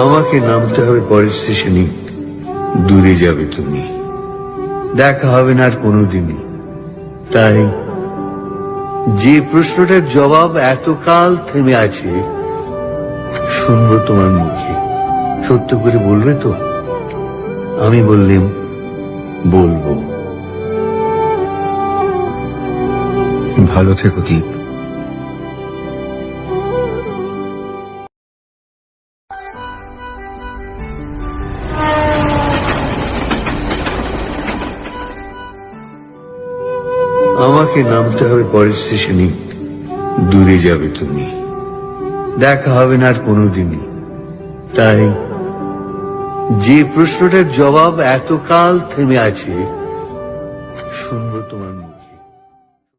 আমাকে নামতে হবে পরের স্টেশনে, দূরে যাবে তুমি, দেখা হবে না আর কোনোদিনই। তাই যে প্রশ্নটার জবাব এতকাল থেমে আছে, শুনবো তোমার মুখে। সত্য করে বলবে তো? আমি বললাম বলবো। ভালো থেকো দীপ। আমাকে নামতে হবে পরের স্টেশনে, দূরে যাবে তুমি, দেখা হবে না আর কোনোদিনই। তাই যে প্রশ্নটার জবাব এতকাল থেমে আছে, শুনবো তোমার মুখে।